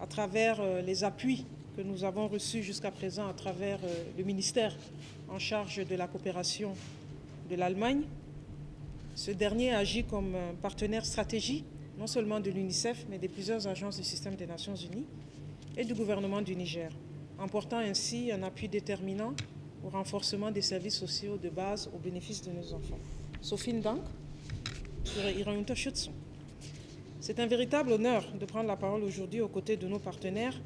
à travers les appuis que nous avons reçus jusqu'à présent à travers le ministère en charge de la coopération de l'Allemagne. Ce dernier agit comme un partenaire stratégique, non seulement de l'UNICEF, mais de plusieurs agences du système des Nations Unies et du gouvernement du Niger, apportant ainsi un appui déterminant au renforcement des services sociaux de base au bénéfice de nos enfants. Vielen Dank für Ihre Unterstützung. C'est un véritable honneur de prendre la parole aujourd'hui aux côtés de nos partenaires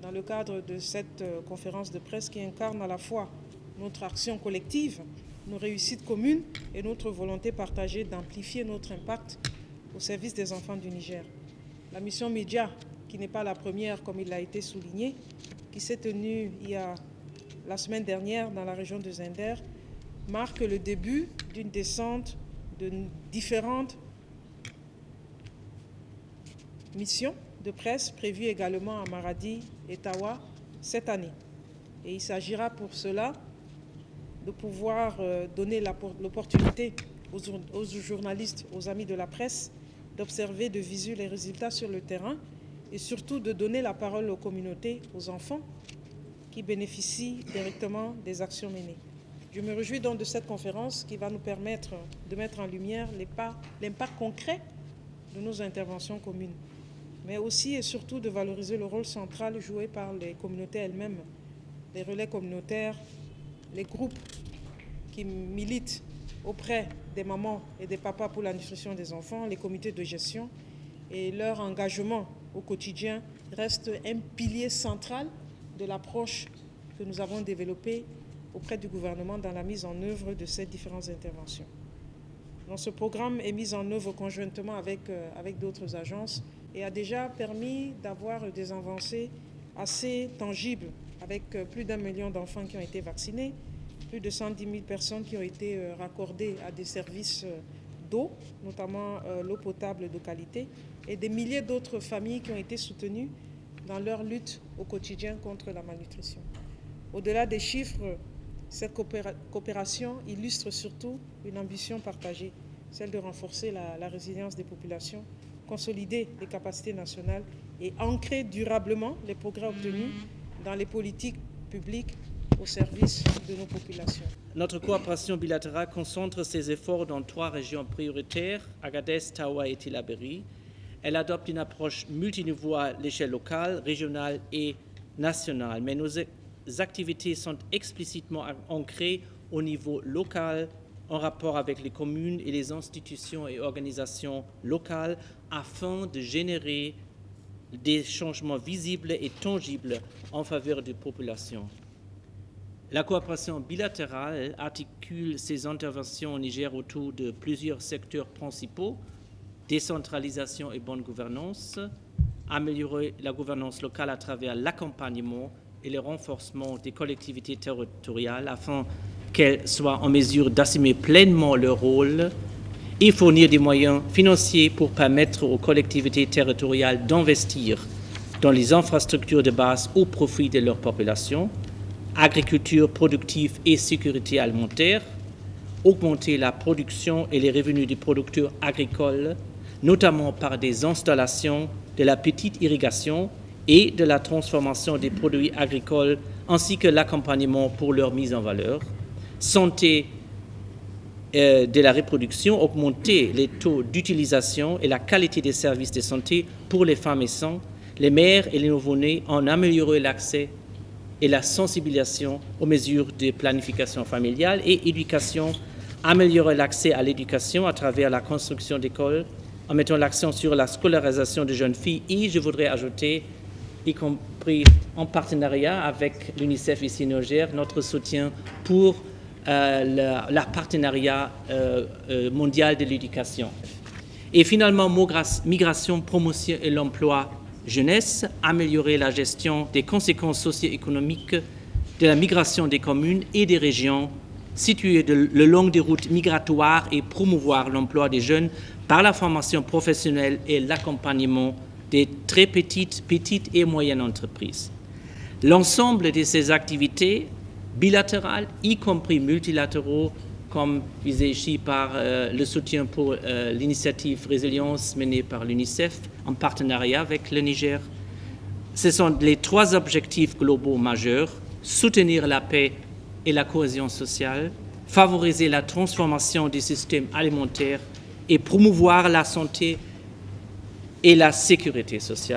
dans le cadre de cette conférence de presse qui incarne à la fois notre action collective, nos réussites communes et notre volonté partagée d'amplifier notre impact au service des enfants du Niger. La mission Média, qui n'est pas la première comme il a été souligné, qui s'est tenue la semaine dernière dans la région de Zinder, marque le début d'une descente de différentes missions de presse prévues également à Maradi et Tawa cette année. Et il s'agira pour cela de pouvoir donner l'opportunité aux journalistes, aux amis de la presse, d'observer de visu les résultats sur le terrain et surtout de donner la parole aux communautés, aux enfants qui bénéficient directement des actions menées. Je me réjouis donc de cette conférence qui va nous permettre de mettre en lumière l'impact concret de nos interventions communes, mais aussi et surtout de valoriser le rôle central joué par les communautés elles-mêmes, les relais communautaires, les groupes qui militent auprès des mamans et des papas pour la nutrition des enfants, les comités de gestion, et leur engagement au quotidien reste un pilier central de l'approche que nous avons développée auprès du gouvernement dans la mise en œuvre de ces différentes interventions. Donc, ce programme est mis en œuvre conjointement avec d'autres agences et a déjà permis d'avoir des avancées assez tangibles avec plus d'1 million d'enfants qui ont été vaccinés, plus de 110 000 personnes qui ont été raccordées à des services d'eau, notamment l'eau potable de qualité, et des milliers d'autres familles qui ont été soutenues dans leur lutte au quotidien contre la malnutrition. Au-delà des chiffres, cette coopération illustre surtout une ambition partagée, celle de renforcer la résilience des populations, consolider les capacités nationales et ancrer durablement les progrès obtenus dans les politiques publiques au service de nos populations. Notre coopération bilatérale concentre ses efforts dans 3 régions prioritaires, Agadez, Tawa et Tillabéri. Elle adopte une approche multiniveau à l'échelle locale, régionale et nationale, mais nos activités sont explicitement ancrées au niveau local en rapport avec les communes et les institutions et organisations locales afin de générer des changements visibles et tangibles en faveur des populations. La coopération bilatérale articule ses interventions au Niger autour de plusieurs secteurs principaux: décentralisation et bonne gouvernance, améliorer la gouvernance locale à travers l'accompagnement et le renforcement des collectivités territoriales afin qu'elles soient en mesure d'assumer pleinement leur rôle et fournir des moyens financiers pour permettre aux collectivités territoriales d'investir dans les infrastructures de base au profit de leur population, agriculture productive et sécurité alimentaire, augmenter la production et les revenus des producteurs agricoles, notamment par des installations de la petite irrigation et de la transformation des produits agricoles, ainsi que l'accompagnement pour leur mise en valeur, santé de la reproduction, augmenter les taux d'utilisation et la qualité des services de santé pour les femmes enceintes, les mères et les nouveau-nés, en améliorer l'accès et la sensibilisation aux mesures de planification familiale et éducation, améliorer l'accès à l'éducation à travers la construction d'écoles, en mettant l'accent sur la scolarisation des jeunes filles et, je voudrais ajouter, y compris en partenariat avec l'UNICEF ici au Niger, notre soutien pour le partenariat mondial de l'éducation. Et finalement, migration, promotion et l'emploi jeunesse, améliorer la gestion des conséquences socio-économiques de la migration des communes et des régions situées le long des routes migratoires et promouvoir l'emploi des jeunes par la formation professionnelle et l'accompagnement des très petites et moyennes entreprises. L'ensemble de ces activités bilatérales, y compris multilatéraux, comme visé ici par le soutien pour l'initiative Résilience menée par l'UNICEF en partenariat avec le Niger, Ce sont les 3 objectifs globaux majeurs: soutenir la paix et la cohésion sociale, favoriser la transformation du système alimentaire et promouvoir la santé et la sécurité sociale.